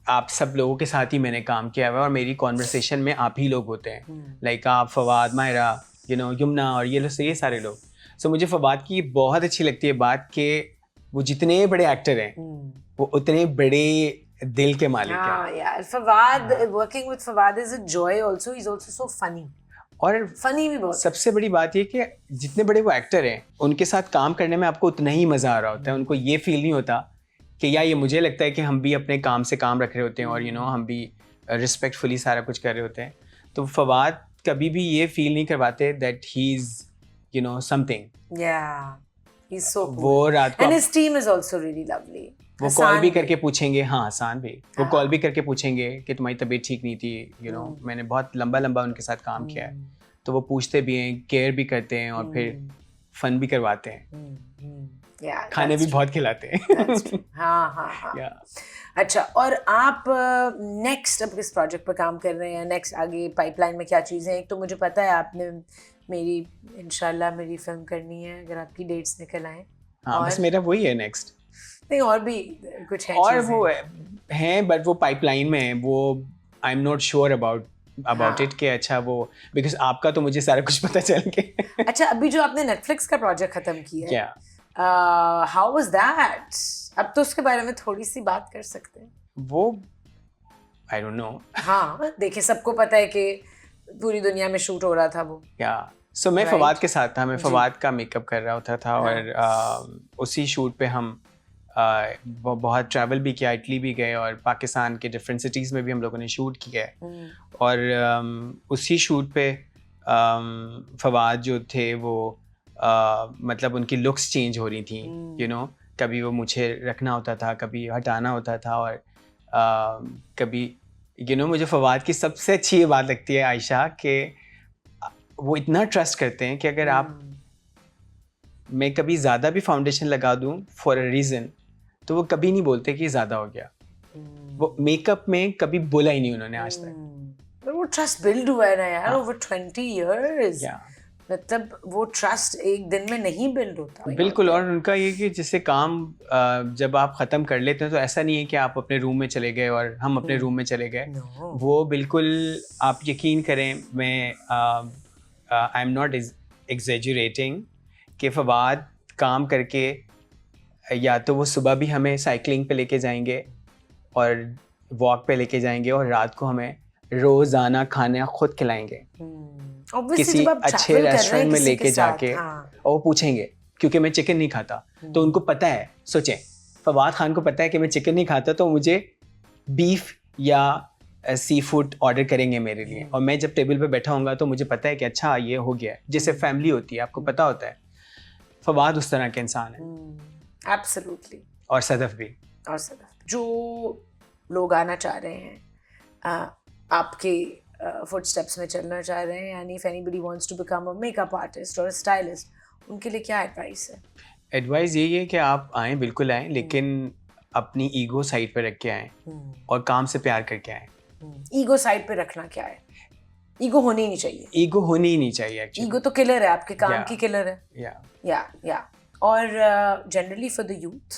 आप सब लोगों के साथ ही मैंने काम किया हुआ है और मेरी कॉन्वर्सेशन में आप ही लोग होते हैं. लाइक आप, फवाद, मायरा, यमुना और ये सारे लोग. सो मुझे फवाद की बहुत अच्छी लगती है बात कि वो जितने बड़े एक्टर हैं वो उतने बड़े दिल के मालिक हैं. हाँ यार, Fawad, working with Fawad is a joy also. He's also so funny. और फनी भी बहुत. सबसे बड़ी बात ये कि जितने बड़े वो एक्टर हैं उनके साथ काम करने में आपको उतना ही मज़ा आ रहा होता है. उनको ये फील नहीं होता कि या ये मुझे लगता है कि हम भी अपने काम से काम रख रहे होते हैं और हम भी रिस्पेक्टफुली सारा कुछ कर रहे होते हैं. तो फवाद कभी भी ये फील नहीं करवाते that he is something. Yeah. he's so cool. वो रात को And his team is also really lovely. वो हसान कॉल भी करके पूछेंगे, हाँ हसान भी, वो हाँ। कॉल भी करके पूछेंगे कि तुम्हारी तबीयत ठीक नहीं थी, यू नो मैंने बहुत लंबा उनके साथ काम किया है, तो वो पूछते भी हैं, केयर भी करते हैं और फिर फन भी करवाते हैं, Yeah, खाने भी that's बहुत खिलाते हैं। That's true. हाँ. Yeah. अच्छा, और आप नेक्स्ट अब किस प्रोजेक्ट पर काम कर रहे हैं? नेक्स्ट आगे पाइपलाइन में क्या चीज़ें हैं? एक तो मुझे पता है आपने इंशाल्लाह मेरी फिल्म करनी है, अगर आपकी डेट्स निकल आए। हाँ, बस और मेरा वही है नेक्स्ट। नहीं, और भी कुछ है और चीज़ें? वो हैं बट वो पाइपलाइन में है, वो आई एम नॉट श्योर अबाउट हाँ। इट कि अच्छा वो, बिकॉज आपका तो मुझे सारा कुछ पता चल गया। अच्छा, अभी जो आपने नेटफ्लिक्स का प्रोजेक्ट खत्म किया है, क्या हाउ वाज दैट? अब तो उसके बारे में थोड़ी सी बात कर सकते हैं। वो आई डोंट नो। हाँ, देखिए सबको पता है कि पूरी दुनिया में शूट हो रहा था वो। या सो मैं Right. फवाद के साथ था, मैं जी। फवाद का मेकअप कर रहा होता था और उसी शूट पे हम बहुत ट्रैवल भी किया, इटली भी गए और पाकिस्तान के डिफरेंट सिटीज़ में भी हम लोगों ने शूट किया है। और उसी शूट पे फवाद जो थे वो मतलब उनकी लुक्स चेंज हो रही थी, यू नो कभी वो मुझे रखना होता था, कभी हटाना होता था, और कभी यू नो मुझे फवाद की सबसे अच्छी ये बात लगती है आयशा कि वो इतना ट्रस्ट करते हैं कि अगर आप मैं कभी ज़्यादा भी फाउंडेशन लगा दूं फॉर अ रीज़न, तो वो कभी नहीं बोलते कि ज़्यादा हो गया। वो मेकअप में कभी बोला ही नहीं उन्होंने आज तक। पर वो ट्रस्ट बिल्ड हुआ है ना यार, ओवर 20 इयर्स। मतलब वो ट्रस्ट एक दिन में नहीं बिल्ड होता। बिल्कुल। और उनका ये कि जिससे काम जब आप ख़त्म कर लेते हैं तो ऐसा नहीं है कि आप अपने रूम में चले गए और हम अपने रूम में चले गए। वो बिल्कुल, आप यकीन करें, मैं आई एम नॉट एग्जेजरेटिंग कि फवाद काम करके या तो वो सुबह भी हमें साइकिलिंग पे लेके जाएंगे और वॉक पे लेके जाएंगे और रात को हमें रोज़ाना खाना खुद खिलाएंगे किसी अच्छे रेस्टोरेंट में लेके जाके। और वो पूछेंगे, क्योंकि मैं चिकन नहीं खाता, तो उनको पता है, सोचें फवाद खान को पता है कि मैं चिकन नहीं खाता, तो मुझे बीफ या सी फूड ऑर्डर करेंगे मेरे लिए, और मैं जब टेबल पे बैठा होऊंगा तो मुझे पता है कि अच्छा ये हो गया है। जैसे फैमिली होती है, आपको पता होता है, फवाद उस तरह के इंसान है। एब्सोल्युटली। और सदफ भी। और सदफ, जो लोग आना चाह रहे हैं आपके फुटस्टेप्स में चलना चाह रहे हैं, यानी if anybody wants to become a makeup artist और अ स्टाइलिस्ट, उनके लिए क्या एडवाइस है? एडवाइस यही है कि आप आएँ, बिल्कुल आएँ, लेकिन अपनी ईगो साइड पे रख के आएँ और काम से प्यार करके आएँ। ईगो साइड पे रखना क्या है? ईगो होनी ही नहीं चाहिए। ईगो होनी ही नहीं चाहिए एक्चुअली। ईगो तो किलर है, आपके काम की किलर है। या और जनरली फॉर द यूथ,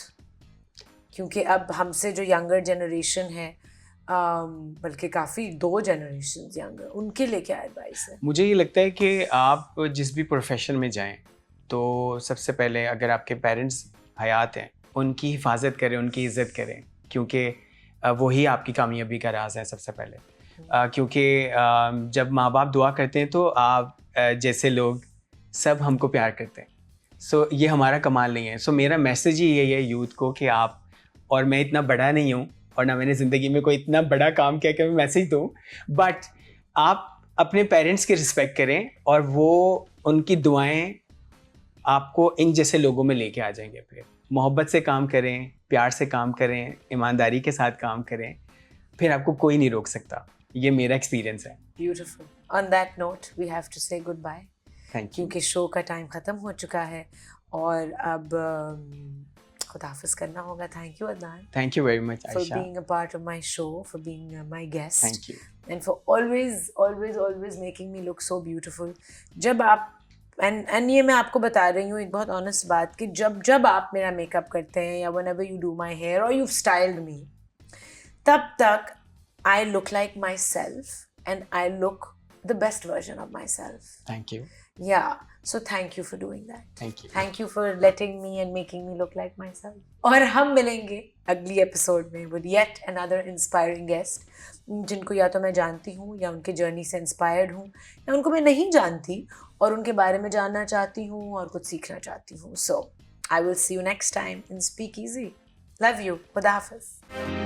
क्योंकि अब हमसे जो यंगर जनरेशन है, बल्कि काफ़ी 2 जनरेशन यंगर, उनके लिए क्या एडवाइस है? मुझे ये लगता है कि आप जिस भी प्रोफेशन में जाएं, तो सबसे पहले अगर आपके पेरेंट्स हयात हैं, उनकी हिफाजत करें, उनकी इज़्ज़त करें, क्योंकि वही आपकी कामयाबी का राज है सबसे पहले। क्योंकि जब माँ बाप दुआ करते हैं तो आप जैसे लोग सब हमको प्यार करते हैं। सो ये हमारा कमाल नहीं है। सो मेरा मैसेज ही यही है यूथ को कि आप, और मैं इतना बड़ा नहीं हूँ और ना मैंने ज़िंदगी में कोई इतना बड़ा काम किया कि मैं मैसेज दूँ, बट आप अपने पेरेंट्स की रिस्पेक्ट करें और वो उनकी दुआएं आपको इन जैसे लोगों में लेके आ जाएंगे। फिर मोहब्बत से काम करें, प्यार से काम करें, ईमानदारी के साथ काम करें, फिर आपको कोई नहीं रोक सकता। ये मेरा एक्सपीरियंस है। Beautiful. On that note we have to say goodbye, क्योंकि शो का टाइम ख़त्म हो चुका है और अब खुदाफिज करना होगा। Thank you Adnan. Thank you very much, Aisha, for being a part of my show, for being my guest. Thank you. And for always making me look so beautiful. जब आप and ये मैं आपको बता रही हूँ एक बहुत ऑनेस्ट बात कि जब आप मेरा मेकअप करते हैं या whenever you do my hair or you've styled me, तब तक I look like myself and I look the best version of myself. Thank you. Yeah. So thank you for doing that. Thank you. Thank you for letting me and making me look like myself. और हम मिलेंगे अगली एपिसोड में with yet another inspiring guest, जिनको या तो मैं जानती हूँ या उनके जर्नी से इंस्पायर्ड हूँ या उनको मैं नहीं जानती और उनके बारे में जानना चाहती हूँ और कुछ सीखना चाहती हूँ. So I will see you next time in Speak Easy. Love you. खुदा हाफिज़.